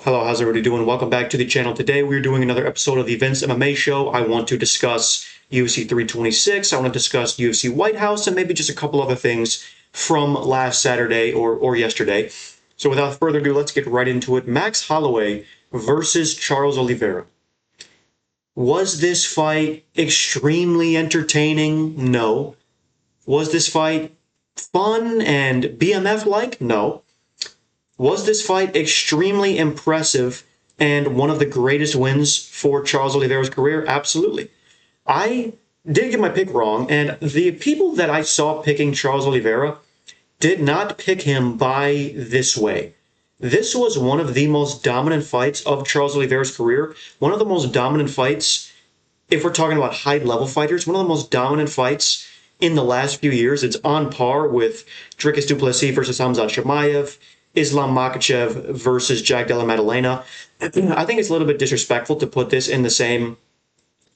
Hello, how's everybody doing? Welcome back to the channel. Today we're doing another episode of the VinceMMA show. I want to discuss UFC 326. I want to discuss UFC White House and maybe just a couple other things from last Saturday or yesterday. So without further ado, let's get right into it. Max Holloway versus Charles Oliveira. Was this fight extremely entertaining? No. Was this fight fun and BMF-like? No. Was this fight extremely impressive and one of the greatest wins for Charles Oliveira's career? Absolutely. I did get my pick wrong, and the people that I saw picking Charles Oliveira did not pick him by this way. This was one of the most dominant fights of Charles Oliveira's career. One of the most dominant fights, if we're talking about high-level fighters, one of the most dominant fights in the last few years. It's on par with Dricus du Plessis versus Khamzat Chimaev, Islam Makhachev versus Jack Della Maddalena. I think it's a little bit disrespectful to put this in the same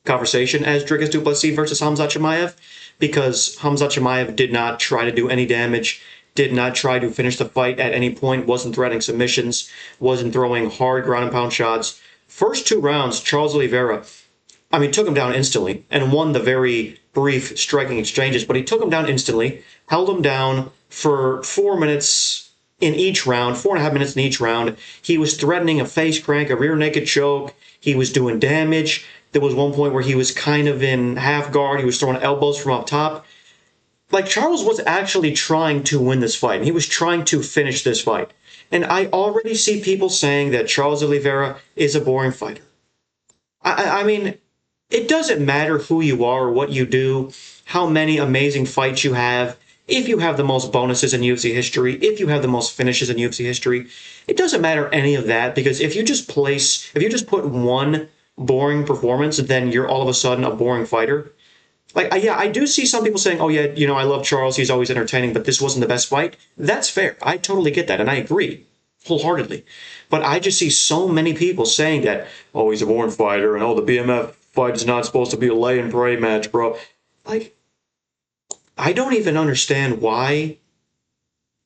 conversation as Dricus du Plessis versus Khamzat Chimaev, because Khamzat Chimaev did not try to do any damage, did not try to finish the fight at any point, wasn't threatening submissions, wasn't throwing hard ground and pound shots. First two rounds, Charles Oliveira, took him down instantly and won the very brief striking exchanges, but he took him down instantly, held him down for 4 minutes in each round, 4.5 minutes in each round. He was threatening a face crank, a rear naked choke. He was doing damage. There was one point where he was kind of in half guard. He was throwing elbows from up top. Like, Charles was actually trying to win this fight. He was trying to finish this fight. And I already see people saying that Charles Oliveira is a boring fighter. I mean, it doesn't matter who you are or what you do, how many amazing fights you have. If you have the most bonuses in UFC history, if you have the most finishes in UFC history, it doesn't matter any of that, because if you just put one boring performance, then you're all of a sudden a boring fighter. Like, yeah, I do see some people saying, oh yeah, I love Charles, he's always entertaining, but this wasn't the best fight. That's fair. I totally get that, and I agree wholeheartedly. But I just see so many people saying that, oh, he's a boring fighter, and oh, the BMF fight is not supposed to be a lay and pray match, bro. Like, I don't even understand why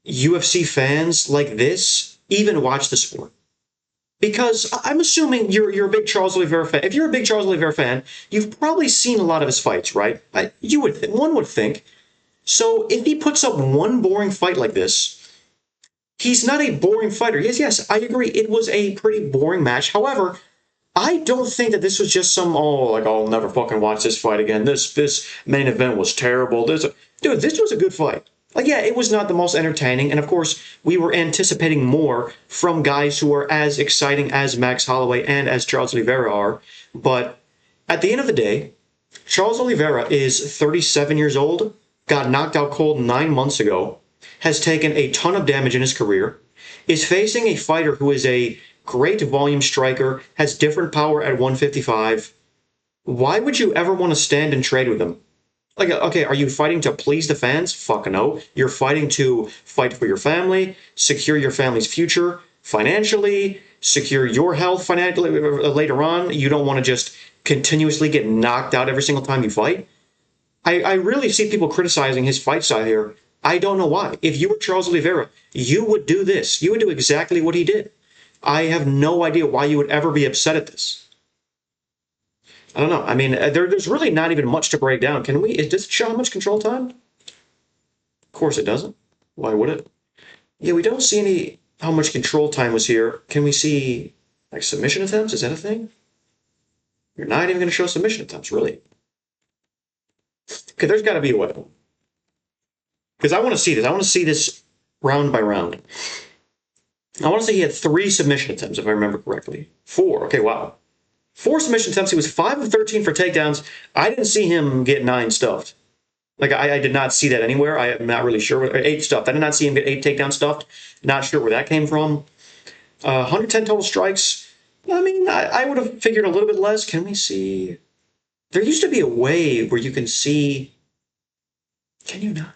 UFC fans like this even watch the sport. Because I'm assuming you're a big Charles Oliveira fan. If you're a big Charles Oliveira fan, you've probably seen a lot of his fights, right? One would think. So if he puts up one boring fight like this, he's not a boring fighter. Yes, I agree. It was a pretty boring match. However, I don't think that this was just some, I'll never fucking watch this fight again. This main event was terrible. Dude, this was a good fight. Like, yeah, it was not the most entertaining, and of course, we were anticipating more from guys who are as exciting as Max Holloway and as Charles Oliveira are, but at the end of the day, Charles Oliveira is 37 years old, got knocked out cold 9 months ago, has taken a ton of damage in his career, is facing a fighter who is a great volume striker, has different power at 155. Why would you ever want to stand and trade with him? Like, okay, are you fighting to please the fans? Fuck no. You're fighting to fight for your family, secure your family's future financially, secure your health financially later on. You don't want to just continuously get knocked out every single time you fight. I really see people criticizing his fight style here. I don't know why. If you were Charles Oliveira, you would do this. You would do exactly what he did. I have no idea why you would ever be upset at this. I don't know. I mean, there's really not even much to break down. Does it show how much control time? Of course it doesn't. Why would it? Yeah, we don't see how much control time was here. Can we see, like, submission attempts? Is that a thing? You're not even going to show submission attempts, really. Okay, there's got to be a way. Because I want to see this. I want to see this round by round. I want to say he had 3 submission attempts, if I remember correctly. 4. Okay, wow. 4 submission attempts. He was 5 of 13 for takedowns. I didn't see him get 9 stuffed. Like, I did not see that anywhere. I am not really sure. 8 stuffed. I did not see him get 8 takedowns stuffed. Not sure where that came from. 110 total strikes. I mean, I would have figured a little bit less. Can we see? There used to be a way where you can see. Can you not?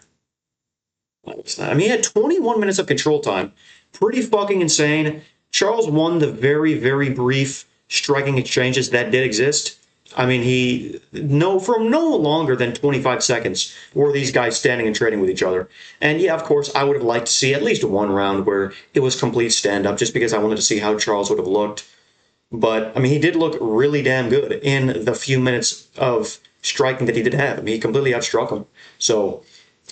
No, it's not. I mean, he had 21 minutes of control time. Pretty fucking insane. Charles won the very, very brief striking exchanges that did exist. I mean, from no longer than 25 seconds were these guys standing and trading with each other. And yeah, of course, I would have liked to see at least one round where it was complete stand-up, just because I wanted to see how Charles would have looked. But, I mean, he did look really damn good in the few minutes of striking that he did have. I mean, he completely outstruck him. So,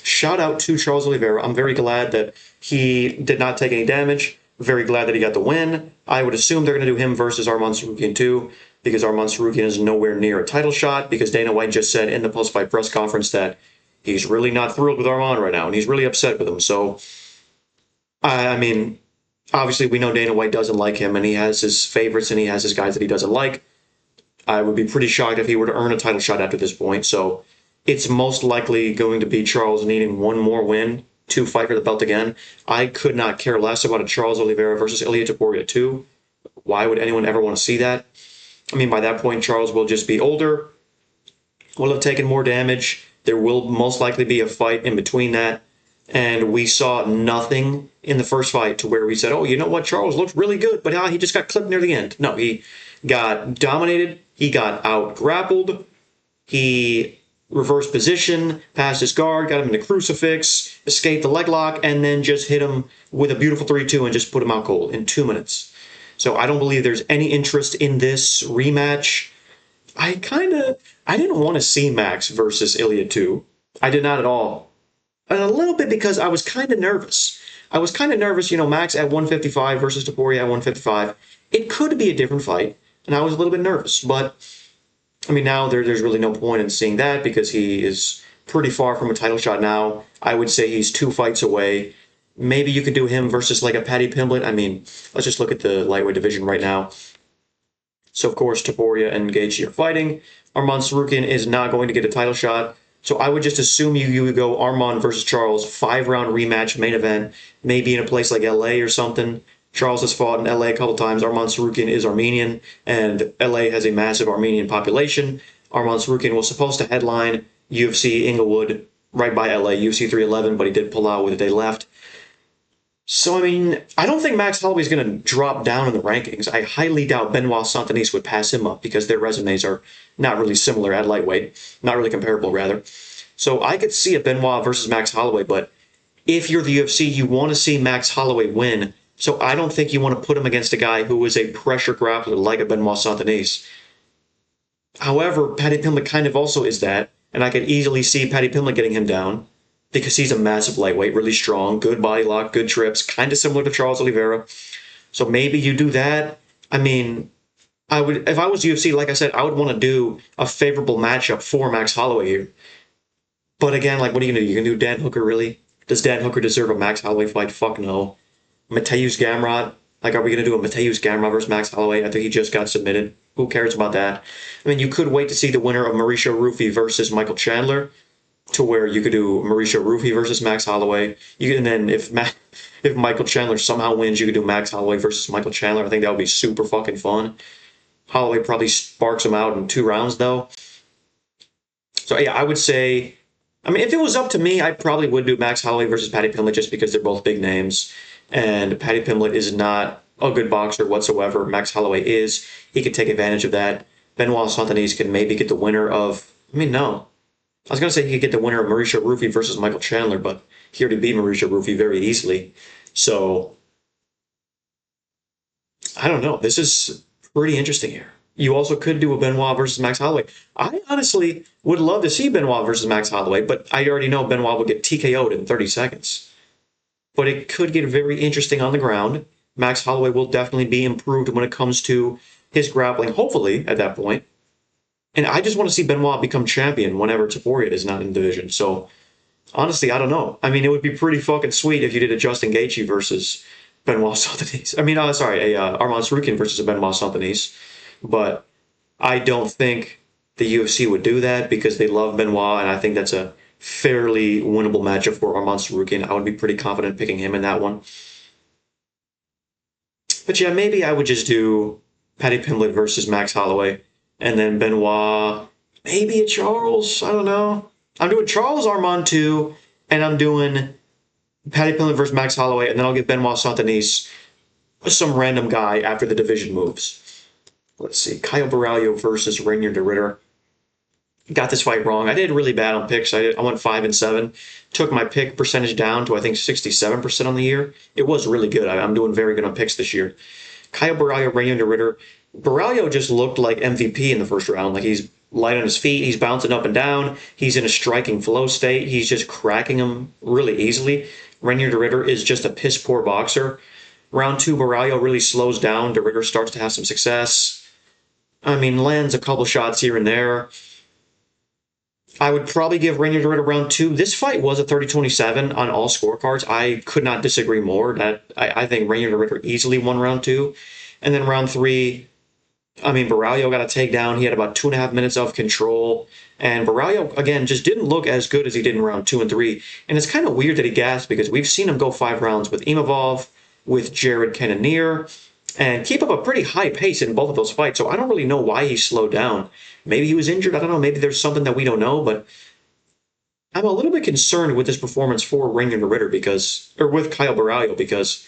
shout out to Charles Oliveira. I'm very glad that he did not take any damage. Very glad that he got the win. I would assume they're going to do him versus Arman Tsarukyan too, because Arman Tsarukyan is nowhere near a title shot, because Dana White just said in the post-fight press conference that he's really not thrilled with Arman right now, and he's really upset with him. So, I mean, obviously we know Dana White doesn't like him, and he has his favorites, and he has his guys that he doesn't like. I would be pretty shocked if he were to earn a title shot after this point. So it's most likely going to be Charles needing one more win to fight for the belt again. I could not care less about a Charles Oliveira versus Ilia Topuria 2. Why would anyone ever want to see that? I mean, by that point, Charles will just be older, will have taken more damage. There will most likely be a fight in between that. And we saw nothing in the first fight to where we said, oh, you know what, Charles looked really good, but he just got clipped near the end. No, he got dominated. He got out-grappled. He reversed position, passed his guard, got him in the crucifix, escaped the leg lock, and then just hit him with a beautiful 3-2 and just put him out cold in 2 minutes. So I don't believe there's any interest in this rematch. I didn't want to see Max versus Ilia 2. I did not at all. And a little bit because I was kind of nervous. Max at 155 versus Topuria at 155. It could be a different fight, and I was a little bit nervous, but I mean, now there's really no point in seeing that because he is pretty far from a title shot now. I would say he's 2 fights away. Maybe you could do him versus like a Paddy Pimblett. I mean, let's just look at the lightweight division right now. So, of course, Topuria and Gaethje are fighting. Arman Tsarukyan is not going to get a title shot. So I would just assume you would go Arman versus Charles, 5-round rematch, main event, maybe in a place like LA or something. Charles has fought in LA a couple times. Arman Tsarukyan is Armenian, and LA has a massive Armenian population. Arman Tsarukyan was supposed to headline UFC Inglewood right by LA, UFC 311, but he did pull out with a day left. So, I mean, I don't think Max Holloway is going to drop down in the rankings. I highly doubt Benoit Saint-Denis would pass him up because their resumes are not really similar at lightweight, not really comparable, rather. So I could see a Benoit versus Max Holloway, but if you're the UFC, you want to see Max Holloway win. So I don't think you want to put him against a guy who is a pressure grappler like a Benoit Saint-Denis. However, Paddy Pimblett kind of also is that, and I could easily see Paddy Pimblett getting him down because he's a massive lightweight, really strong, good body lock, good trips, kind of similar to Charles Oliveira. So maybe you do that. I mean, I would, if I was UFC, like I said, I would want to do a favorable matchup for Max Holloway here. But again, like, what are you going to do? You going to do Dan Hooker, really? Does Dan Hooker deserve a Max Holloway fight? Fuck no. Mateusz Gamrot? Like, are we going to do a Mateusz Gamrot versus Max Holloway after he just got submitted? Who cares about that? I mean, you could wait to see the winner of Mauricio Rufy versus Michael Chandler, to where you could do Mauricio Rufy versus Max Holloway. And then if Michael Chandler somehow wins, you could do Max Holloway versus Michael Chandler. I think that would be super fucking fun. Holloway probably sparks him out in 2 rounds, though. So, yeah, I would say, I mean, if it was up to me, I probably would do Max Holloway versus Paddy Pimblett just because they're both big names. And Paddy Pimblett is not a good boxer whatsoever. Max Holloway is. He could take advantage of that. Benoit Saint-Denis can maybe get the winner of, no. I was going to say he could get the winner of Mauricio Rufy versus Michael Chandler, but he already beat Mauricio Rufy very easily. So, I don't know. This is pretty interesting here. You also could do a Benoit versus Max Holloway. I honestly would love to see Benoit versus Max Holloway, but I already know Benoit will get TKO'd in 30 seconds. But it could get very interesting on the ground. Max Holloway will definitely be improved when it comes to his grappling, hopefully, at that point. And I just want to see Benoit become champion whenever Topuria is not in the division. So, honestly, I don't know. I mean, it would be pretty fucking sweet if you did a Justin Gaethje versus Benoit Saint-Denis. Arman Tsarukyan versus a Benoit Saint-Denis. But I don't think the UFC would do that because they love Benoit, and I think that's a fairly winnable matchup for Arman Tsarukyan. I would be pretty confident picking him in that one. But yeah, maybe I would just do Paddy Pimblett versus Max Holloway, and then Benoit, maybe a Charles, I don't know. I'm doing Charles Arman 2, and I'm doing Paddy Pimblett versus Max Holloway, and then I'll give Benoit Saint-Denis some random guy after the division moves. let's see, Caio Borralho versus Reinier de Ritter. Got this fight wrong. I did really bad on picks. I went 5-7. Took my pick percentage down to I think 67% on the year. It was really good. I'm doing very good on picks this year. Caio Borralho, Reinier de Ritter. Borralho just looked like MVP in the first round. Like he's light on his feet. He's bouncing up and down. He's in a striking flow state. He's just cracking him really easily. Reinier de Ritter is just a piss poor boxer. Round 2, Borralho really slows down. De Ritter starts to have some success. I mean, lands a couple shots here and there. I would probably give Reinier de Ritter round 2. This fight was a 30-27 on all scorecards. I could not disagree more. That I think Reinier de Ritter easily won round 2. And then round 3, I mean, Borralho got a takedown. He had about 2.5 minutes of control. And Borralho, again, just didn't look as good as he did in round 2 and 3. And it's kind of weird that he gasped because we've seen him go 5 rounds with Imavov, with Jared Cannonier, and keep up a pretty high pace in both of those fights. So I don't really know why he slowed down. Maybe he was injured. I don't know. Maybe there's something that we don't know. But I'm a little bit concerned with this performance for Reinier de Ritter with Caio Borralho because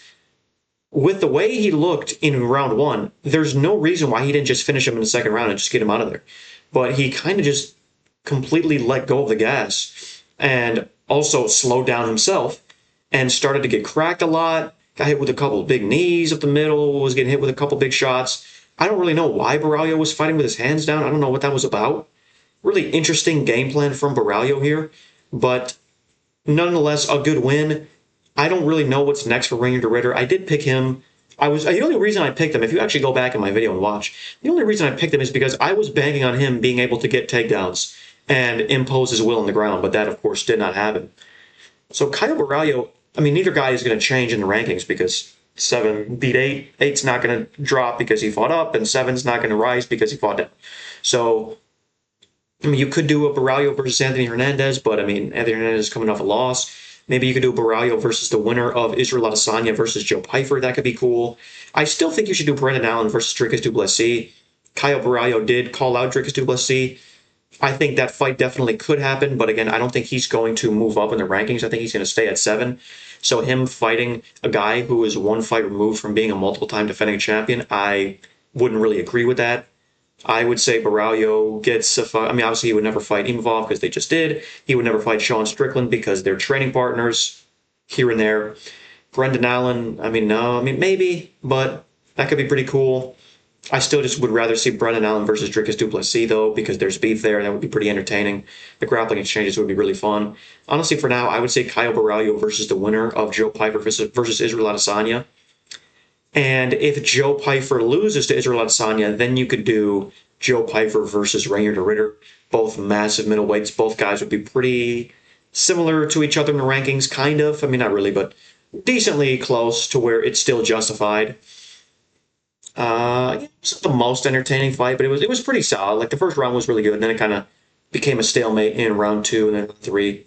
with the way he looked in round 1, there's no reason why he didn't just finish him in the second round and just get him out of there. But he kind of just completely let go of the gas and also slowed down himself and started to get cracked a lot. Got hit with a couple of big knees up the middle, was getting hit with a couple big shots. I don't really know why Borralho was fighting with his hands down. I don't know what that was about. Really interesting game plan from Borralho here, but nonetheless, a good win. I don't really know what's next for Reinier de Ritter. I did pick him. The only reason I picked him, if you actually go back in my video and watch, the only reason I picked him is because I was banking on him being able to get takedowns and impose his will on the ground, but that, of course, did not happen. So Caio Borralho, I mean, neither guy is going to change in the rankings because 7 beat 8. 8's not going to drop because he fought up, and 7's not going to rise because he fought down. So, I mean, you could do a Borralho versus Anthony Hernandez, but, I mean, Anthony Hernandez is coming off a loss. Maybe you could do Borralho versus the winner of Israel Adesanya versus Joe Pyfer. That could be cool. I still think you should do Brendan Allen versus Dricus du Plessis. Caio Borralho did call out Dricus du Plessis. I think that fight definitely could happen, but again, I don't think he's going to move up in the rankings. I think he's going to stay at 7. So him fighting a guy who is 1 fight removed from being a multiple-time defending champion, I wouldn't really agree with that. I would say Borralho gets a fight. I mean, obviously he would never fight Imavov because they just did. He would never fight Sean Strickland because they're training partners here and there. Brendan Allen, I mean, no. I mean, maybe, but that could be pretty cool. I still just would rather see Brendan Allen versus Dricus du Plessis, though, because there's beef there. That would be pretty entertaining. The grappling exchanges would be really fun. Honestly, for now, I would say Caio Borralho versus the winner of Joe Pyfer versus Israel Adesanya. And if Joe Pyfer loses to Israel Adesanya, then you could do Joe Pyfer versus Reinier de Ritter. Both massive middleweights. Both guys would be pretty similar to each other in the rankings, kind of. I mean, not really, but decently close to where it's still justified. It wasn't the most entertaining fight, but it was pretty solid. Like the first round was really good, and then it kind of became a stalemate in round 2 and then 3.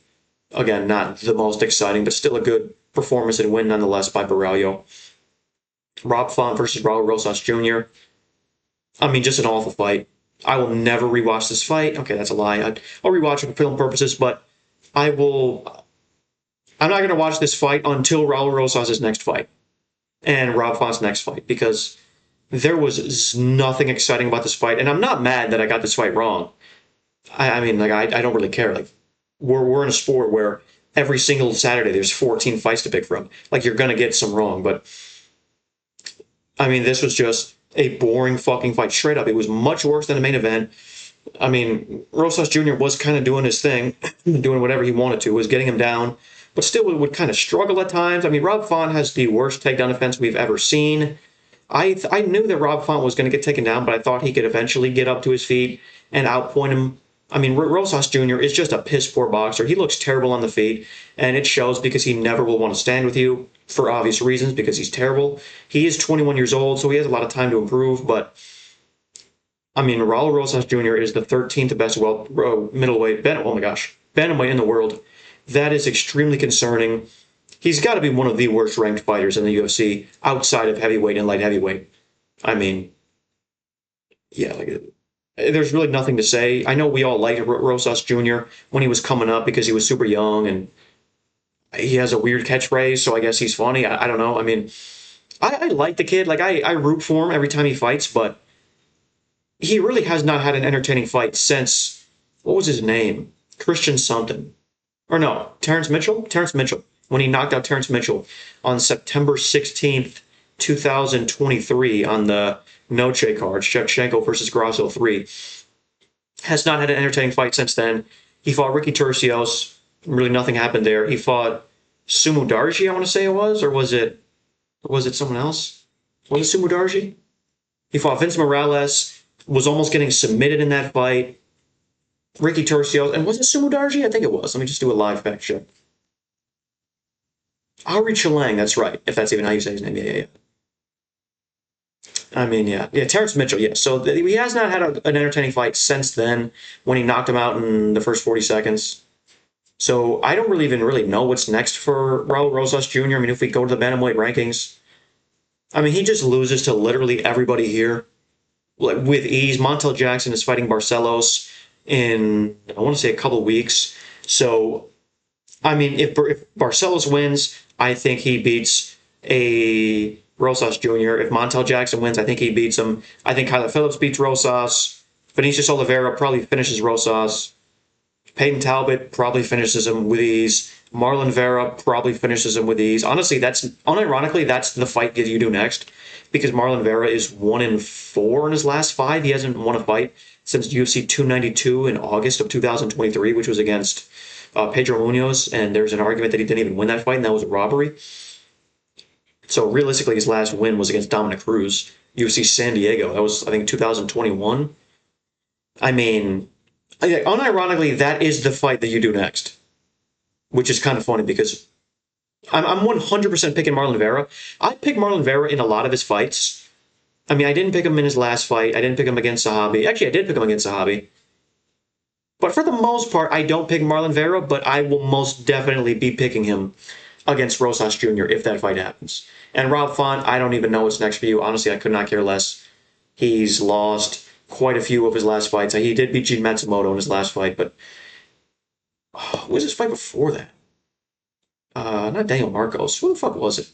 Again, not the most exciting, but still a good performance and win nonetheless by Borralho. Rob Font versus Raul Rosas Jr. I mean, just an awful fight. I will never rewatch this fight. Okay, that's a lie. I'll rewatch it for film purposes, but I'm not going to watch this fight until Raul Rosas' next fight and Rob Font's next fight because there was nothing exciting about this fight, and I'm not mad that I got this fight wrong. I mean, like I don't really care. Like we're in a sport where every single Saturday there's 14 fights to pick from. Like you're gonna get some wrong, but I mean, this was just a boring fucking fight. Straight up, it was much worse than the main event. I mean, Rosas Jr. was kind of doing his thing, doing whatever he wanted to, was getting him down, but still would kind of struggle at times. I mean, Rob Font has the worst takedown defense we've ever seen. I knew that Rob Font was going to get taken down, but I thought he could eventually get up to his feet and outpoint him. I mean, Rosas Jr. is just a piss-poor boxer. He looks terrible on the feet, and it shows because he never will want to stand with you for obvious reasons because he's terrible. He is 21 years old, so he has a lot of time to improve, but I mean, Raul Rosas Jr. is the 13th best middleweight, bantamweight in the world. That is extremely concerning. He's got to be one of the worst ranked fighters in the UFC outside of heavyweight and light heavyweight. I mean, yeah, there's really nothing to say. I know we all liked Rosas Jr. when he was coming up because he was super young and he has a weird catchphrase, so I guess he's funny. I don't know. I mean, I like the kid. Like, I root for him every time he fights, but he really has not had an entertaining fight since, what was his name? Christian something. Or no, Terrence Mitchell? Terrence Mitchell. When he knocked out Terrence Mitchell on September 16th, 2023 on the Noche card, Shevchenko versus Grasso 3. Has not had an entertaining fight since then. He fought Ricky Turcios. Really nothing happened there. He fought Sumudaerji, I want to say it was, or was it someone else? Was it Sumudaerji? He fought Vince Morales, was almost getting submitted in that fight. Ricky Turcios, and was it Sumudaerji? I think it was. Let me just do a live fact check. Ari Chilang, that's right, if that's even how you say his name. Yeah. I mean, yeah, Terrence Mitchell, yeah. So he has not had an entertaining fight since then when he knocked him out in the first 40 seconds. So I don't really even know what's next for Raul Rosas Jr. I mean, if we go to the bantamweight rankings, I mean, he just loses to literally everybody here with ease. Montel Jackson is fighting Barcelos in, I want to say, a couple weeks. So, I mean, if Barcelos wins, I think he beats a Rosas Jr. If Montel Jackson wins, I think he beats him. I think Kyler Phillips beats Rosas. Vinicius Oliveira probably finishes Rosas. Peyton Talbot probably finishes him with ease. Marlon Vera probably finishes him with ease. Honestly, unironically, that's the fight that you do next, because Marlon Vera is 1-4 in his last 5. He hasn't won a fight since UFC 292 in August of 2023, which was against Pedro Munoz, and there's an argument that he didn't even win that fight, and that was a robbery. So realistically, his last win was against Dominic Cruz, UFC San Diego. That was, I think, 2021. I mean, unironically, that is the fight that you do next, which is kind of funny because I'm 100% picking Marlon Vera. I picked Marlon Vera in a lot of his fights. I mean, I didn't pick him in his last fight. I didn't pick him against Sahabi. Actually, I did pick him against Sahabi. But for the most part, I don't pick Marlon Vera, but I will most definitely be picking him against Rosas Jr. if that fight happens. And Rob Font, I don't even know what's next for you. Honestly, I could not care less. He's lost quite a few of his last fights. He did beat Gene Matsumoto in his last fight, but what was his fight before that? Not Daniel Marcos. Who the fuck was it?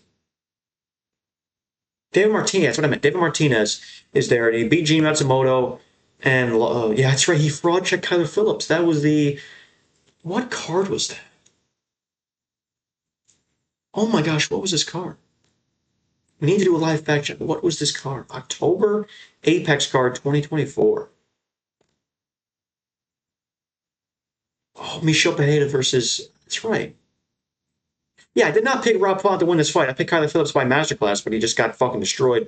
David Martinez. That's what I meant. David Martinez is there, and he beat Gene Matsumoto. And yeah, that's right. He fraud checked Kyler Phillips. That was the... What card was that? Oh my gosh, what was this card? We need to do a live fact check. What was this card? October Apex card 2024. Oh, Michel Pereira versus... That's right. Yeah, I did not pick Rob Font to win this fight. I picked Kyler Phillips by masterclass, but he just got fucking destroyed.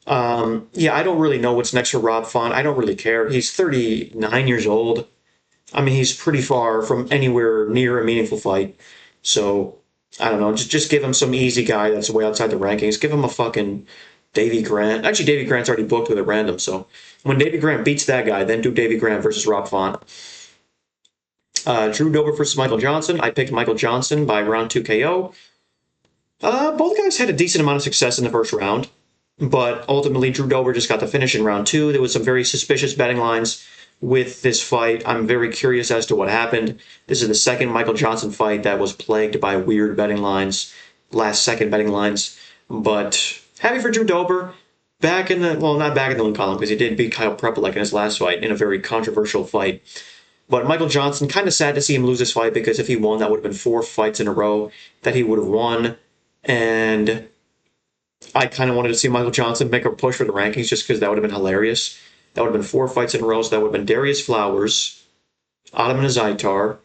Yeah, I don't really know what's next for Rob Font. I don't really care. He's 39 years old. I mean, he's pretty far from anywhere near a meaningful fight. So, I don't know. Just give him some easy guy that's way outside the rankings. Give him a fucking Davy Grant. Actually, Davy Grant's already booked with a random. So, when Davy Grant beats that guy, then do Davy Grant versus Rob Font. Drew Dober versus Michael Johnson. I picked Michael Johnson by round 2 KO. Both guys had a decent amount of success in the first round, but ultimately Drew Dober just got the finish in round 2. There was some very suspicious betting lines with this fight. I'm very curious as to what happened. This is the second Michael Johnson fight that was plagued by weird betting lines, last-second betting lines. But happy for Drew Dober. Back in the, well, not back in the win column, because he did beat Kyle Prepelec in his last fight in a very controversial fight. But Michael Johnson, kind of sad to see him lose this fight, because if he won, that would have been 4 fights in a row that he would have won. And I kind of wanted to see Michael Johnson make a push for the rankings just because that would have been hilarious. That would have been 4 fights in a row. So that would have been Darius Flowers, Ottoman Azaitar,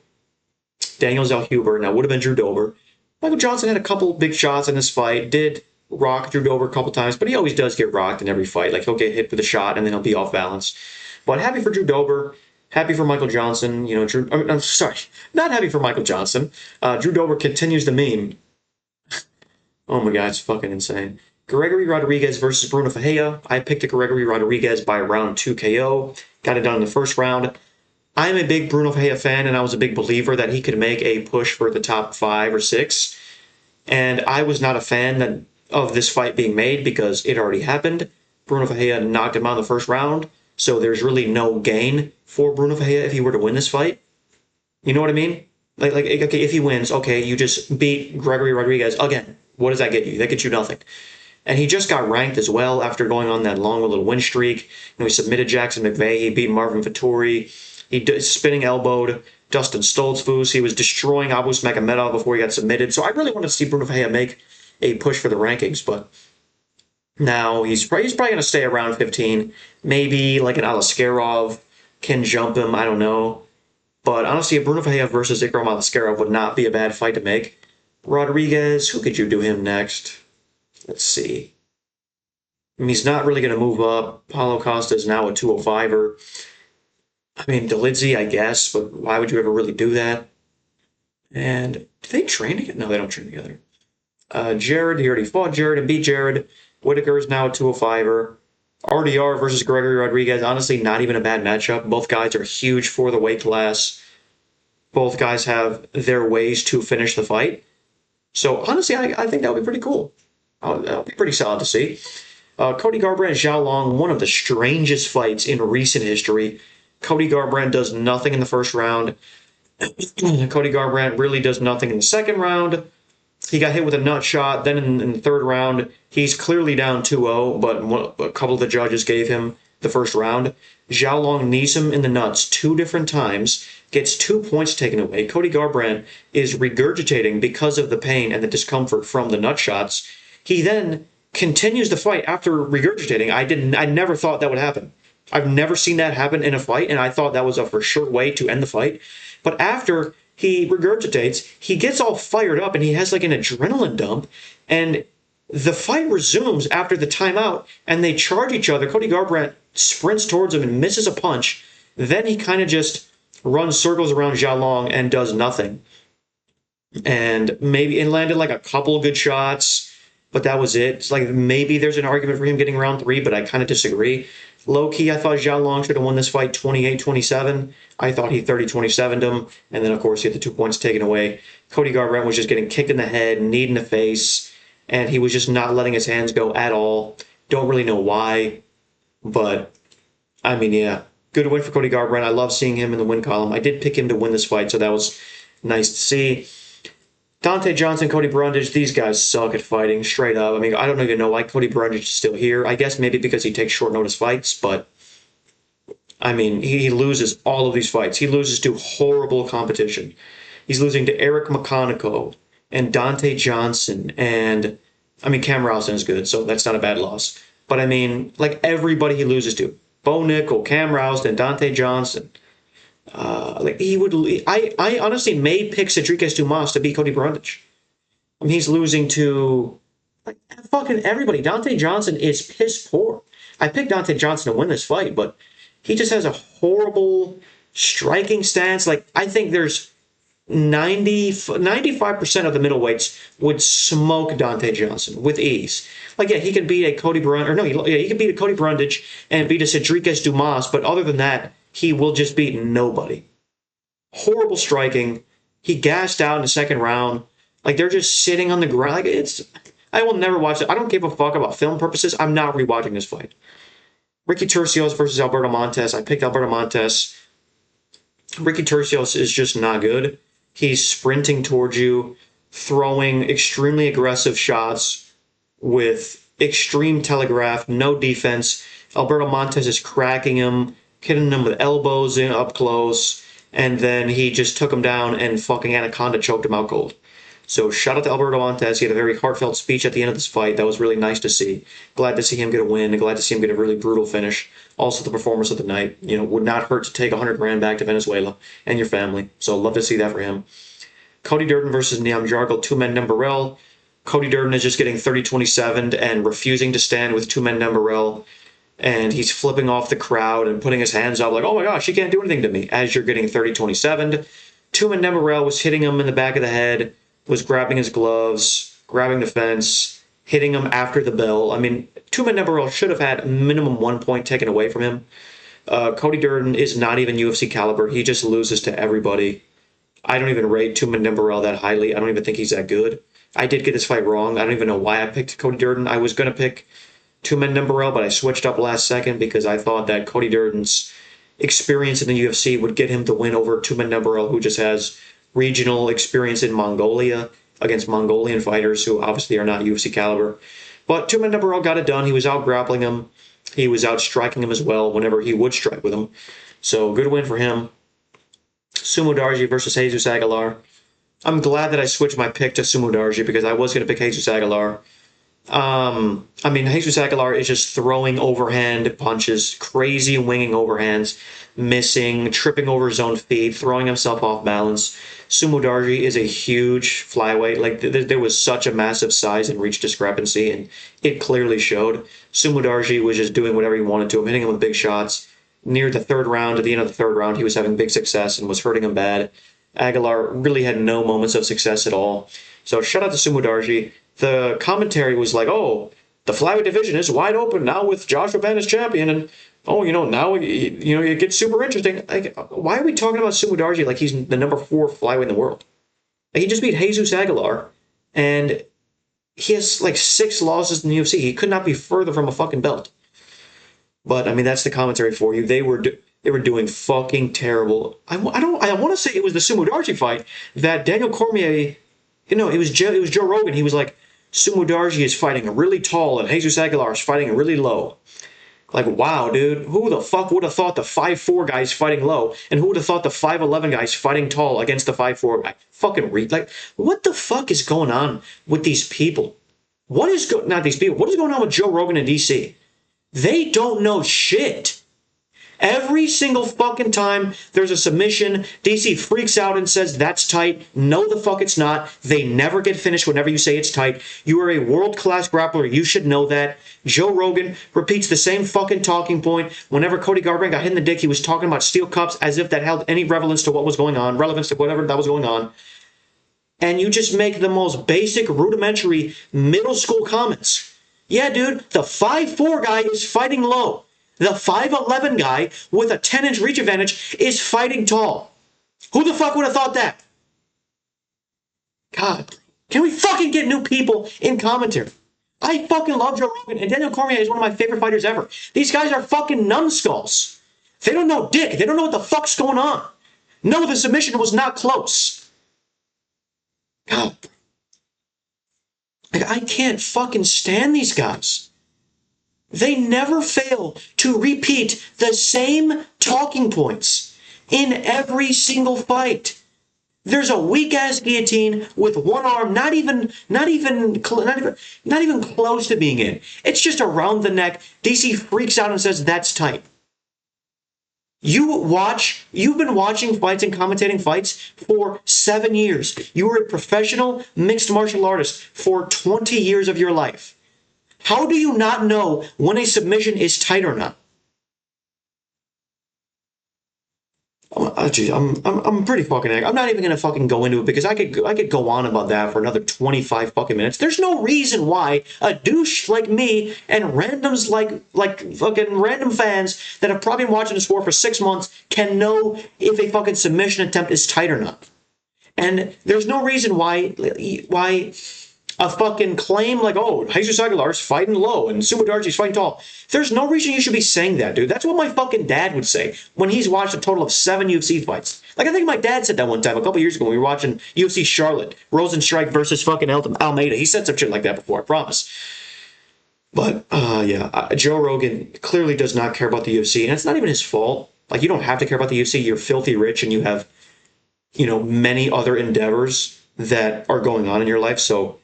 Daniel Zellhuber, and that would have been Drew Dober. Michael Johnson had a couple big shots in this fight, did rock Drew Dober a couple times, but he always does get rocked in every fight. Like, he'll get hit with a shot and then he'll be off balance. But happy for Drew Dober. Happy for Michael Johnson. You know, I'm sorry, not happy for Michael Johnson. Drew Dober continues the meme. Oh my god, it's fucking insane. Gregory Rodrigues versus Bruno Ferreira. I picked a Gregory Rodrigues by round 2 KO. Got it done in the first round. I'm a big Bruno Ferreira fan, and I was a big believer that he could make a push for the top 5 or 6. And I was not a fan of this fight being made because it already happened. Bruno Ferreira knocked him out in the first round, so there's really no gain for Bruno Ferreira if he were to win this fight. You know what I mean? Like, okay, if he wins, okay, you just beat Gregory Rodrigues again. What does that get you? That gets you nothing. And he just got ranked as well after going on that long little win streak. He submitted Jackson McVeigh. He beat Marvin Vettori. He spinning elbowed Dustin Stoltzfus. He was destroying Abus Magomedov before he got submitted. So I really wanted to see Bruno Ferreira make a push for the rankings, but now he's probably going to stay around 15. Maybe like an Alaskarov can jump him. I don't know. But honestly, a Bruno Ferreira versus Ikram Alaskarov would not be a bad fight to make. Rodrigues, who could you do him next? Let's see. I mean, he's not really going to move up. Paulo Costa is now a 205er. I mean, Dolidze, I guess, but why would you ever really do that? And do they train together? No, they don't train together. Jared, he already fought Jared and beat Jared. Whitaker is now a 205er. RDR versus Gregory Rodrigues, honestly, not even a bad matchup. Both guys are huge for the weight class. Both guys have their ways to finish the fight. So, honestly, I think that would be pretty cool. That would be pretty solid to see. Cody Garbrandt, Xiao Long, one of the strangest fights in recent history. Cody Garbrandt does nothing in the first round. Cody Garbrandt really does nothing in the second round. He got hit with a nut shot. Then in the third round, he's clearly down 2-0, but a couple of the judges gave him the first round. Xiao Long knees him in the nuts 2 different times, gets 2 points taken away. Cody Garbrandt is regurgitating because of the pain and the discomfort from the nut shots. He then continues the fight after regurgitating. I never thought that would happen. I've never seen that happen in a fight, and I thought that was a for sure way to end the fight. But after he regurgitates, he gets all fired up, and he has like an adrenaline dump, and the fight resumes after the timeout, and they charge each other. Cody Garbrandt sprints towards him and misses a punch. Then he kind of just runs circles around Xiao Long and does nothing. And maybe it landed like a couple good shots, but that was it. It's like maybe there's an argument for him getting round 3, but I kind of disagree. Low-key, I thought Xiao Long should have won this fight 28-27. I thought he 30-27'd him, and then, of course, he had the 2 points taken away. Cody Garbrandt was just getting kicked in the head, knee in the face, and he was just not letting his hands go at all. Don't really know why, but, I mean, yeah. Good win for Cody Garbrandt. I love seeing him in the win column. I did pick him to win this fight, so that was nice to see. Dante Johnson, Cody Brundage, these guys suck at fighting, straight up. I mean, I don't even know why Cody Brundage is still here. I guess maybe because he takes short notice fights, but I mean, he loses all of these fights. He loses to horrible competition. He's losing to Eric McConaughey and Dante Johnson, and I mean, Cam Rowson is good, so that's not a bad loss. But I mean, like everybody he loses to, Bo Nickel, Cam Rowson, Dante Johnson. I honestly may pick Cedric Dumas to beat Cody Brundage. I mean, he's losing to like fucking everybody. Dante Johnson is piss poor. I picked Dante Johnson to win this fight, but he just has a horrible striking stance. Like, I think there's 95% of the middleweights would smoke Dante Johnson with ease. Like, yeah, he could beat a Cody Brundage, or no, he could beat a Cody Brundage and beat a Cedric Dumas, but other than that, he will just beat nobody. Horrible striking. He gassed out in the second round. Like, they're just sitting on the ground. Like, I will never watch it. I don't give a fuck about film purposes. I'm not rewatching this fight. Ricky Turcios versus Alberto Montes. I picked Alberto Montes. Ricky Turcios is just not good. He's sprinting towards you, throwing extremely aggressive shots with extreme telegraph, no defense. Alberto Montes is cracking him, hitting him with elbows in up close, and then he just took him down and fucking Anaconda choked him out cold. So shout out to Alberto Montes. He had a very heartfelt speech at the end of this fight. That was really nice to see. Glad to see him get a win. Glad to see him get a really brutal finish. Also, the performance of the night. You know, would not hurt to take 100 grand back to Venezuela and your family. So love to see that for him. Cody Durden versus Nyamjargal, Tumendemberel. Cody Durden is just getting 30-27'd and refusing to stand with Tumendemberel. And he's flipping off the crowd and putting his hands up like, oh my gosh, he can't do anything to me, as you're getting 30-27'd. Tumendemberel was hitting him in the back of the head, was grabbing his gloves, grabbing the fence, hitting him after the bell. I mean, Tumendemberel should have had minimum 1 point taken away from him. Cody Durden is not even UFC caliber. He just loses to everybody. I don't even rate Tumendemberel that highly. I don't even think he's that good. I did get this fight wrong. I don't even know why I picked Cody Durden. I was going to pick Tumendemberel, but I switched up last second because I thought that Cody Durden's experience in the UFC would get him to win over Tumendemberel, who just has regional experience in Mongolia against Mongolian fighters who obviously are not UFC caliber. But Tumendemberel got it done. He was out grappling him. He was out striking him as well whenever he would strike with him. So good win for him. Sumudaerji versus Jesus Aguilar. I'm glad that I switched my pick to Sumudaerji because I was going to pick Jesus Aguilar. I mean, Jesus Aguilar is just throwing overhand punches, crazy winging overhands, missing, tripping over his own feet, throwing himself off balance. Sumudaerji is a huge flyweight. Like, there was such a massive size and reach discrepancy, and it clearly showed. Sumudaerji was just doing whatever he wanted to him, hitting him with big shots. Near the third round, at the end of the third round, he was having big success and was hurting him bad. Aguilar really had no moments of success at all. So shout out to Sumudaerji. The commentary was like, oh, the flyweight division is wide open now with Joshua Ben as champion, and oh, now it gets super interesting. Like, why are we talking about Sumudaerji like he's the number 4 flyweight in the world? Like, he just beat Jesus Aguilar, and he has like 6 losses in the UFC. He could not be further from a fucking belt. But I mean, that's the commentary for you. They were doing fucking terrible. I want to say it was the Sumudaerji fight that Daniel Cormier. It was Joe Rogan. He was like, Sumudaerji is fighting really tall and Jesus Aguilar is fighting really low. Like, wow, dude. Who the fuck would have thought the 5'4" guy is fighting low, and who would have thought the 5'11" guy is fighting tall against the 5'4" guy? Fucking read. Like, what the fuck is going on with these people? What is going on with Joe Rogan and DC? They don't know shit. Every single fucking time there's a submission, DC freaks out and says, that's tight. No, the fuck it's not. They never get finished whenever you say it's tight. You are a world-class grappler. You should know that. Joe Rogan repeats the same fucking talking point. Whenever Cody Garbrandt got hit in the dick, he was talking about steel cups as if that held any relevance to what was going on, relevance to whatever that was going on. And you just make the most basic, rudimentary, middle school comments. Yeah, dude, the 5'4" guy is fighting low. The 5'11" guy with a 10-inch reach advantage is fighting tall. Who the fuck would have thought that? God, can we fucking get new people in commentary? I fucking love Joe Rogan, and Daniel Cormier is one of my favorite fighters ever. These guys are fucking numbskulls. They don't know dick. They don't know what the fuck's going on. No, the submission was not close. God. I can't fucking stand these guys. They never fail to repeat the same talking points in every single fight. There's a weak-ass guillotine with one arm not even close to being in. It's just around the neck. DC freaks out and says, that's tight. You've been watching fights and commentating fights for 7 years. You were a professional mixed martial artist for 20 years of your life. How do you not know when a submission is tight or not? I'm pretty fucking angry. I'm not even gonna fucking go into it because I could go on about that for another 25 fucking minutes. There's no reason why a douche like me and randoms like fucking random fans that have probably been watching the sport for 6 months can know if a fucking submission attempt is tight or not. And there's no reason why a fucking claim like, oh, Jesus Aguilar's fighting low and Sumudaerji's fighting tall. There's no reason you should be saying that, dude. That's what my fucking dad would say when he's watched a total of 7 UFC fights. Like, I think my dad said that one time a couple years ago when we were watching UFC Charlotte, Rosenstrike versus fucking Almeida. He said some shit like that before, I promise. But, Joe Rogan clearly does not care about the UFC, and it's not even his fault. Like, you don't have to care about the UFC. You're filthy rich, and you have, many other endeavors that are going on in your life, so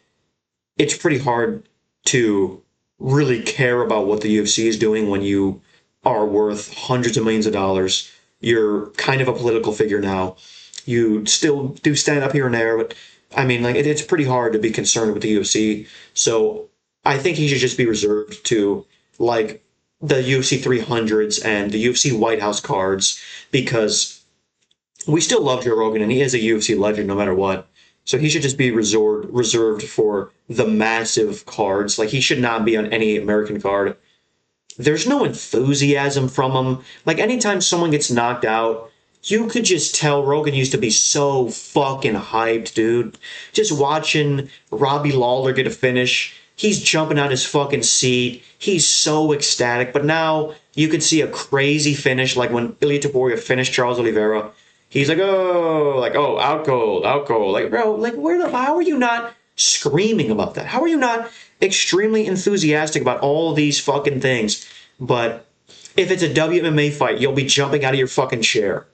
it's pretty hard to really care about what the UFC is doing when you are worth hundreds of millions of dollars. You're kind of a political figure now. You still do stand up here and there, but I mean, like, it's pretty hard to be concerned with the UFC. So I think he should just be reserved to, like, the UFC 300s and the UFC White House cards, because we still love Joe Rogan and he is a UFC legend no matter what. So he should just be reserved for the massive cards. Like, he should not be on any American card. There's no enthusiasm from him. Like, anytime someone gets knocked out, you could just tell Rogan used to be so fucking hyped, dude. Just watching Robbie Lawler get a finish. He's jumping out his fucking seat. He's so ecstatic. But now you could see a crazy finish, like when Ilia Topuria finished Charles Oliveira. He's like, out cold. Like, bro, like, how are you not screaming about that? How are you not extremely enthusiastic about all these fucking things? But if it's a WMMA fight, you'll be jumping out of your fucking chair.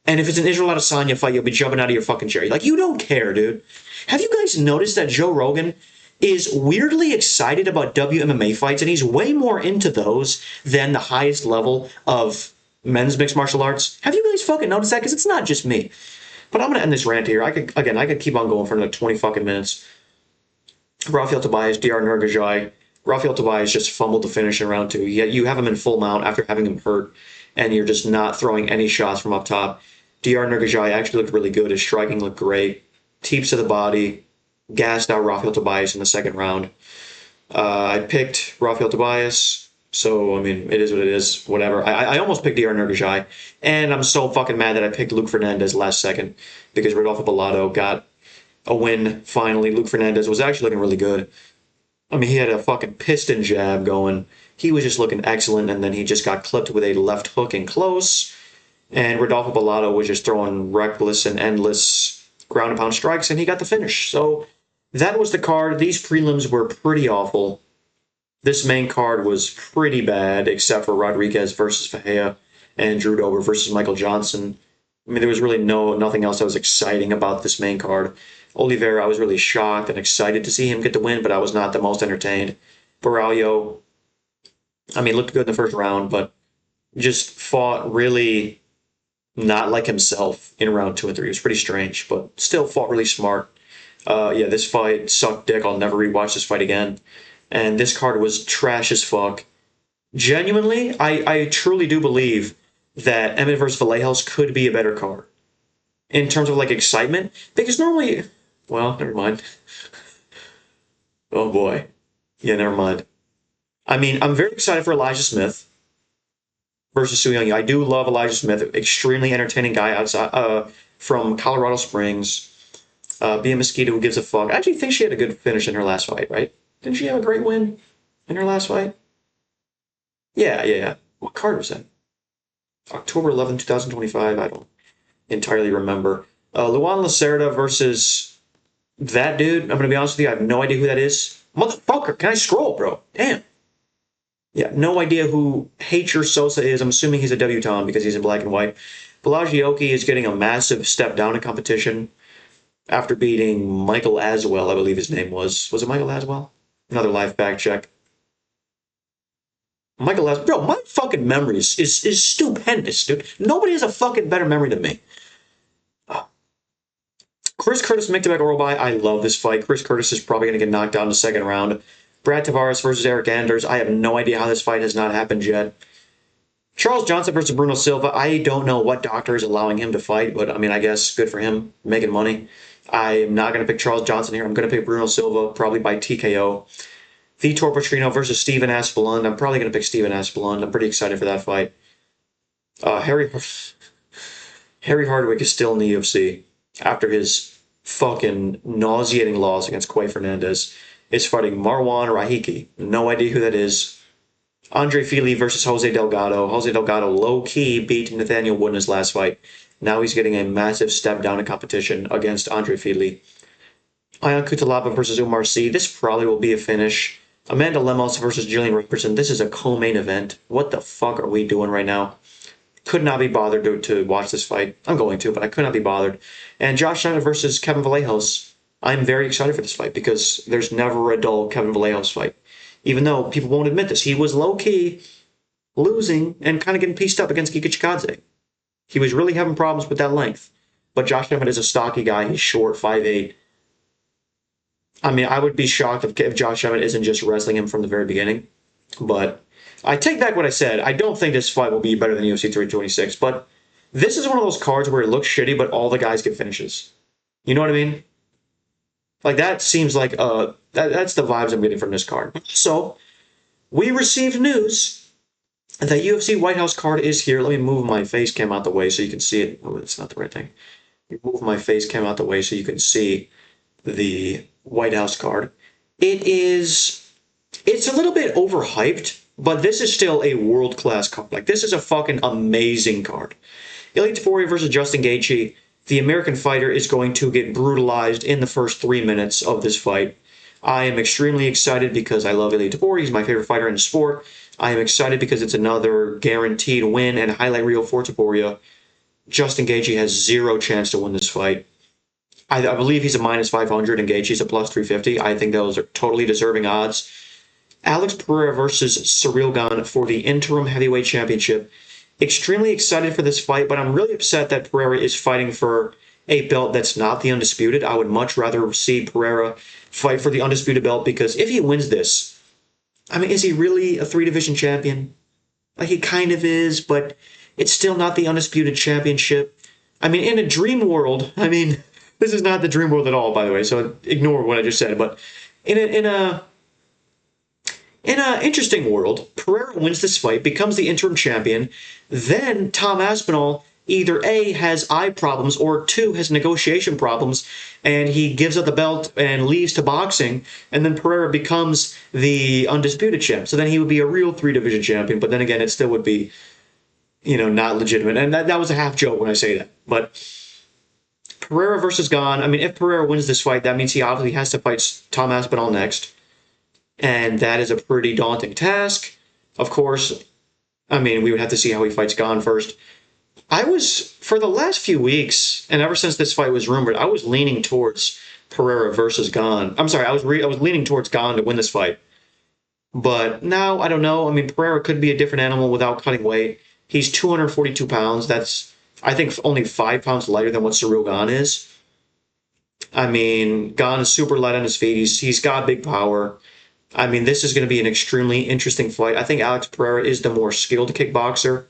And if it's an Israel Adesanya fight, you'll be jumping out of your fucking chair. Like, you don't care, dude. Have you guys noticed that Joe Rogan is weirdly excited about WMMA fights, and he's way more into those than the highest level of men's mixed martial arts? Have you guys fucking noticed that? Because it's not just me. But I'm gonna end this rant here. I could keep on going for another 20 fucking minutes. Rafael Tobias, Diyar Nurgozhay. Rafael Tobias just fumbled the finish in round 2. Yet you have him in full mount after having him hurt, and you're just not throwing any shots from up top. Diyar Nurgozhay actually looked really good. His striking looked great. Teeps to the body. Gassed out Rafael Tobias in the second round. I picked Rafael Tobias, so, I mean, it is what it is. Whatever. I almost picked Diyar Nurgozhay, and I'm so fucking mad that I picked Luke Fernandez last second because Rodolfo Bellato got a win finally. Luke Fernandez was actually looking really good. I mean, he had a fucking piston jab going. He was just looking excellent, and then he just got clipped with a left hook in close. And Rodolfo Bellato was just throwing reckless and endless ground and pound strikes, and he got the finish. So that was the card. These prelims were pretty awful. This main card was pretty bad, except for Rodrigues versus Ferreira and Drew Dober versus Michael Johnson. I mean, there was really nothing else that was exciting about this main card. Oliveira, I was really shocked and excited to see him get the win, but I was not the most entertained. Borralho, I mean, looked good in the first round, but just fought really not like himself in round 2 and 3. It was pretty strange, but still fought really smart. Yeah, this fight sucked dick. I'll never rewatch this fight again. And this card was trash as fuck. Genuinely, I truly do believe that Emmett versus Vallejos could be a better card in terms of like excitement, because normally, well, never mind. Oh boy. Yeah, never mind. I mean, I'm very excited for Elijah Smith versus Su Young. I do love Elijah Smith, extremely entertaining guy outside from Colorado Springs. Bia Mosquito, who gives a fuck. I actually think she had a good finish in her last fight, right? Didn't she have a great win in her last fight? Yeah. What card was that? October 11, 2025. I don't entirely remember. Luan Lacerda versus that dude. I'm going to be honest with you. I have no idea who that is. Motherfucker, can I scroll, bro? Damn. Yeah, no idea who Hacher Sosa is. I'm assuming he's a debutant because he's in black and white. Belagioki is getting a massive step down in competition after beating Michael Aswell, I believe his name was. Was it Michael Aswell? Another live fact check. Michael Aswell. Bro, my fucking memory is stupendous, dude. Nobody has a fucking better memory than me. Chris Curtis, Miktabek Orobai. I love this fight. Chris Curtis is probably going to get knocked out in the second round. Brad Tavares versus Eric Anders. I have no idea how this fight has not happened yet. Charles Johnson versus Bruno Silva. I don't know what doctor is allowing him to fight, but I mean, I guess good for him, making money. I am not going to pick Charles Johnson here. I'm going to pick Bruno Silva, probably by TKO. Vitor Petrino versus Steven Aspelund. I'm probably going to pick Steven Aspelund. I'm pretty excited for that fight. Harry Hardwick is still in the UFC after his fucking nauseating loss against Quay Fernandez. Is fighting Marwan Rahiki. No idea who that is. Andre Fili versus Jose Delgado. Jose Delgado low-key beat Nathaniel Wood in his last fight. Now he's getting a massive step down in competition against Andre Fili. Ion Cutelaba versus Umar Sy. This probably will be a finish. Amanda Lemos versus Jillian Robertson. This is a co-main event. What the fuck are we doing right now? Could not be bothered to watch this fight. I'm going to, but I could not be bothered. And Josh Snyder versus Kevin Vallejos. I'm very excited for this fight because there's never a dull Kevin Vallejos fight. Even though people won't admit this, he was low-key losing and kind of getting pieced up against Giga Chikadze. He was really having problems with that length. But Josh Emmett is a stocky guy. He's short, 5'8". I mean, I would be shocked if Josh Emmett isn't just wrestling him from the very beginning. But I take back what I said. I don't think this fight will be better than UFC 326. But this is one of those cards where it looks shitty, but all the guys get finishes. You know what I mean? Like, that seems like, that's the vibes I'm getting from this card. So, we received news that UFC White House card is here. Let me move my face cam out the way so you can see it. Oh, it's not the right thing. Move my face cam out the way so you can see the White House card. It's a little bit overhyped, but this is still a world-class card. Like, this is a fucking amazing card. Elite Taforia versus Justin Gaethje. the American fighter is going to get brutalized in the first 3 minutes of this fight. I am extremely excited because I love Ilia Topuria. He's my favorite fighter in the sport. I am excited because it's another guaranteed win and highlight reel for Topuria. Justin Gaethje has zero chance to win this fight. I believe he's a minus 500 and Gaethje's a plus 350. I think those are totally deserving odds. Alex Pereira versus Ciryl Gane for the interim heavyweight championship. Extremely excited for this fight, but I'm really upset that Pereira is fighting for a belt that's not the undisputed. I would much rather see Pereira fight for the undisputed belt, because if he wins this, I mean, is he really a 3-division champion? Like, he kind of is, but it's still not the undisputed championship. I mean, in a dream world, I mean, this is not the dream world at all, by the way, so ignore what I just said, but in a interesting world, Pereira wins this fight, becomes the interim champion, then Tom Aspinall either A, has eye problems, or 2, has negotiation problems, and he gives up the belt and leaves to boxing, and then Pereira becomes the undisputed champ. So then he would be a real 3-division champion, but then again, it still would be, not legitimate. And that was a half joke when I say that. But Pereira versus Gane, I mean, if Pereira wins this fight, that means he obviously has to fight Tom Aspinall next. And that is a pretty daunting task. Of course, I mean, we would have to see how he fights Gane first. For the last few weeks, and ever since this fight was rumored, I was leaning towards Pereira versus Gane. I'm sorry, I was leaning towards Gane to win this fight. But now, I don't know. I mean, Pereira could be a different animal without cutting weight. He's 242 pounds. That's, I think, only 5 pounds lighter than what Ciryl Gane is. I mean, Gane is super light on his feet. He's got big power. I mean, this is going to be an extremely interesting fight. I think Alex Pereira is the more skilled kickboxer.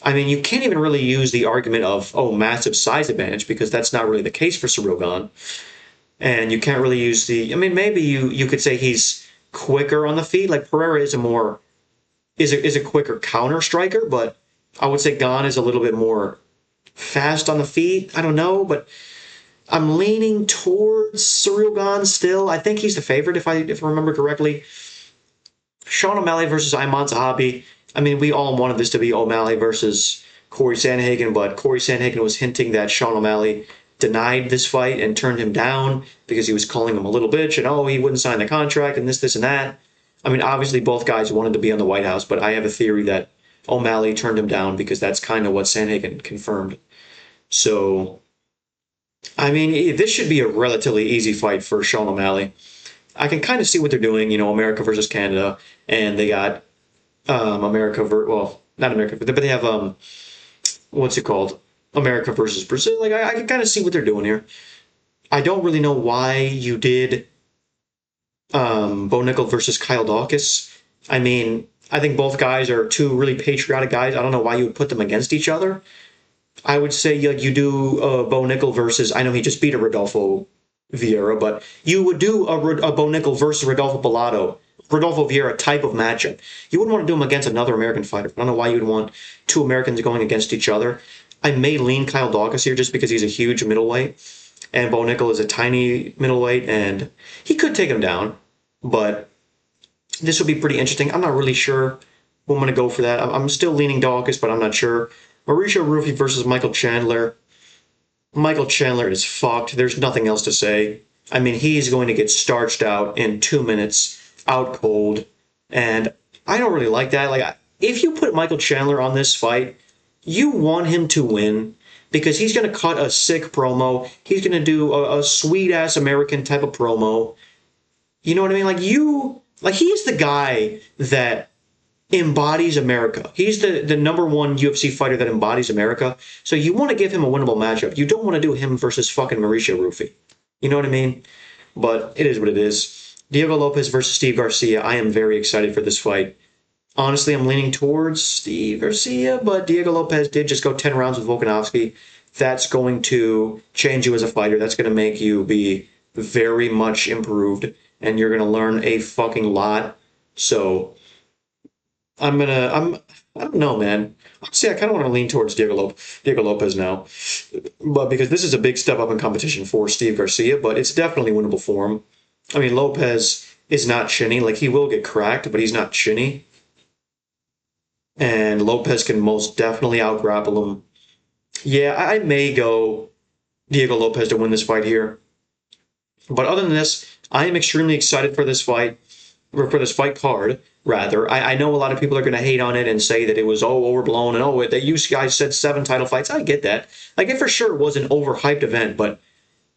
I mean, you can't even really use the argument of, massive size advantage, because that's not really the case for Ciryl Gane. And you can't really use maybe you could say he's quicker on the feet. Like, Pereira is a quicker counter striker, but I would say Gane is a little bit more fast on the feet. I don't know, but I'm leaning towards Ciryl Gane still. I think he's the favorite, if I remember correctly. Sean O'Malley versus Ayman Zahabi. I mean, we all wanted this to be O'Malley versus Corey Sandhagen, but Corey Sandhagen was hinting that Sean O'Malley denied this fight and turned him down because he was calling him a little bitch and, he wouldn't sign the contract and this, and that. I mean, obviously, both guys wanted to be on the White House, but I have a theory that O'Malley turned him down because that's kind of what Sandhagen confirmed. So, I mean, this should be a relatively easy fight for Sean O'Malley. I can kind of see what they're doing, America versus Canada, and they got not America, but they have, what's it called? America versus Brazil. Like, I can kind of see what they're doing here. I don't really know why you did Bo Nickel versus Kyle Dawkins. I mean, I think both guys are two really patriotic guys. I don't know why you would put them against each other. I would say you do Bo Nickel versus, I know he just beat a Rodolfo Vieira, but you would do a Bo Nickel versus Rodolfo Vieira type of matchup. You wouldn't want to do them against another American fighter. I don't know why you would want two Americans going against each other. I may lean Kyle Dawkins here just because he's a huge middleweight, and Bo Nickel is a tiny middleweight, and he could take him down, but this would be pretty interesting. I'm not really sure who I'm going to go for that. I'm still leaning Dawkins, but I'm not sure. Mauricio Rufy versus Michael Chandler. Michael Chandler is fucked. There's nothing else to say. I mean, he's going to get starched out in 2 minutes, out cold, and I don't really like that. Like, if you put Michael Chandler on this fight, you want him to win because he's going to cut a sick promo. He's going to do a sweet-ass American type of promo. You know what I mean? He's the guy that embodies America. He's the number one UFC fighter that embodies America. So you want to give him a winnable matchup. You don't want to do him versus fucking Mauricio Rufy. You know what I mean? But it is what it is. Diego Lopez versus Steve Garcia. I am very excited for this fight. Honestly, I'm leaning towards Steve Garcia, but Diego Lopez did just go 10 rounds with Volkanovski. That's going to change you as a fighter. That's going to make you be very much improved, and you're going to learn a fucking lot. So I don't know, man. Honestly, I kind of want to lean towards Diego Lopez now, but because this is a big step up in competition for Steve Garcia, but it's definitely winnable for him. I mean, Lopez is not chinny. Like, he will get cracked, but he's not chinny. And Lopez can most definitely out-grapple him. Yeah, I may go Diego Lopez to win this fight here. But other than this, I am extremely excited for this fight, or for this fight card, rather. I know a lot of people are going to hate on it and say that it was, overblown, and, that you guys said 7 title fights. I get that. Like, it for sure was an overhyped event, but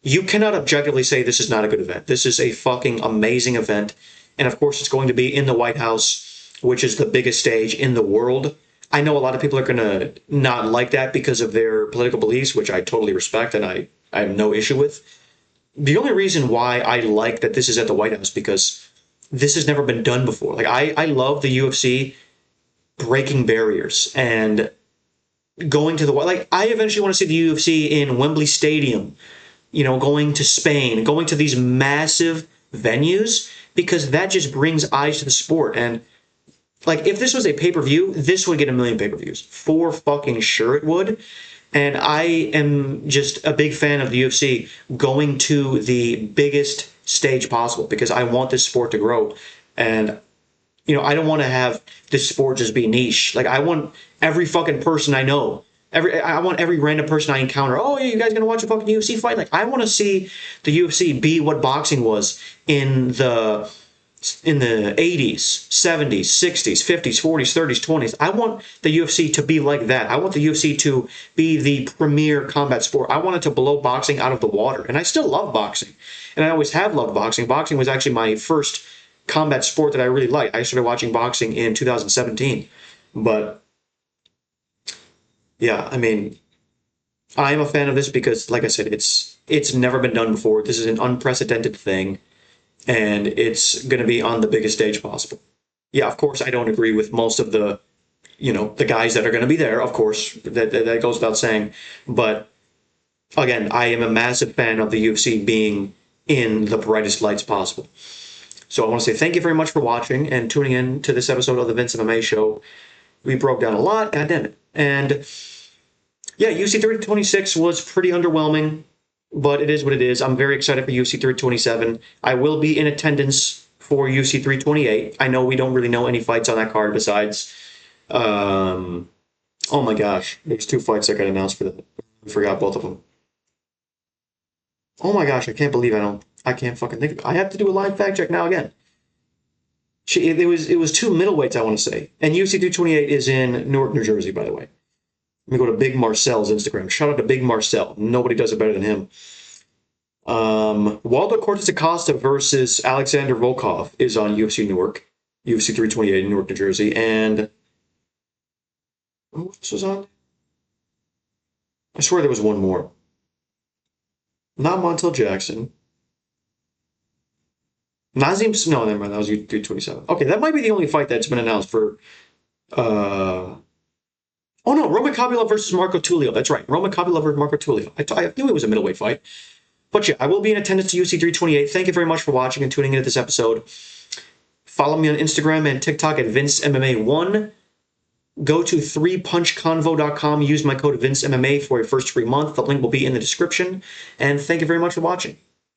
you cannot objectively say this is not a good event. This is a fucking amazing event. And of course, it's going to be in the White House, which is the biggest stage in the world. I know a lot of people are going to not like that because of their political beliefs, which I totally respect and I have no issue with. The only reason why I like that this is at the White House, because this has never been done before. Like, I love the UFC breaking barriers and going to the, like, I eventually want to see the UFC in Wembley Stadium, going to Spain, going to these massive venues, because that just brings eyes to the sport. And like, if this was a pay-per-view, this would get 1 million pay-per-views. For fucking sure it would. And I am just a big fan of the UFC going to the biggest stage possible, because I want this sport to grow. And, I don't want to have this sport just be niche. Like, I want every fucking person I know, I want every random person I encounter, oh, yeah, you guys gonna watch a fucking UFC fight? Like, I want to see the UFC be what boxing was in the 80s, 70s, 60s, 50s, 40s, 30s, 20s. I want the UFC to be like that. I want the UFC to be the premier combat sport. I want it to blow boxing out of the water. And I still love boxing. And I always have loved boxing. Boxing was actually my first combat sport that I really liked. I started watching boxing in 2017. But yeah, I mean, I am a fan of this because, like I said, it's never been done before. This is an unprecedented thing, and it's going to be on the biggest stage possible. Yeah, of course, I don't agree with most of the, the guys that are going to be there. Of course, that goes without saying. But again, I am a massive fan of the UFC being in the brightest lights possible. So I want to say thank you very much for watching and tuning in to this episode of the VinceMMA show. We broke down a lot, goddammit. And yeah, UFC 326 was pretty underwhelming, but it is what it is. I'm very excited for UFC 327. I will be in attendance for UFC 328. I know we don't really know any fights on that card besides, oh my gosh, there's 2 fights that got announced for that. I forgot both of them. Oh my gosh, I can't believe I can't fucking think of it. I have to do a live fact check now again. It was 2 middleweights, I want to say. And UFC 228 is in Newark, New Jersey, by the way. Let me go to Big Marcel's Instagram. Shout out to Big Marcel. Nobody does it better than him. Waldo Cortez Acosta versus Alexander Volkov is on UFC Newark. UFC 328 in Newark, New Jersey. And who else was on? I swear there was one more. Not Montel Jackson. Nazim, no, never mind. That was UFC 327. Okay, that might be the only fight that's been announced for. Oh no, Roman Kopylov versus Marco Tulio. That's right, Roman Kopylov versus Marco Tulio. I knew it was a middleweight fight. But yeah, I will be in attendance to UFC 328. Thank you very much for watching and tuning into this episode. Follow me on Instagram and TikTok at VinceMMA1. Go to 3punchconvo.com. Use my code VinceMMA for your first free month. The link will be in the description. And thank you very much for watching.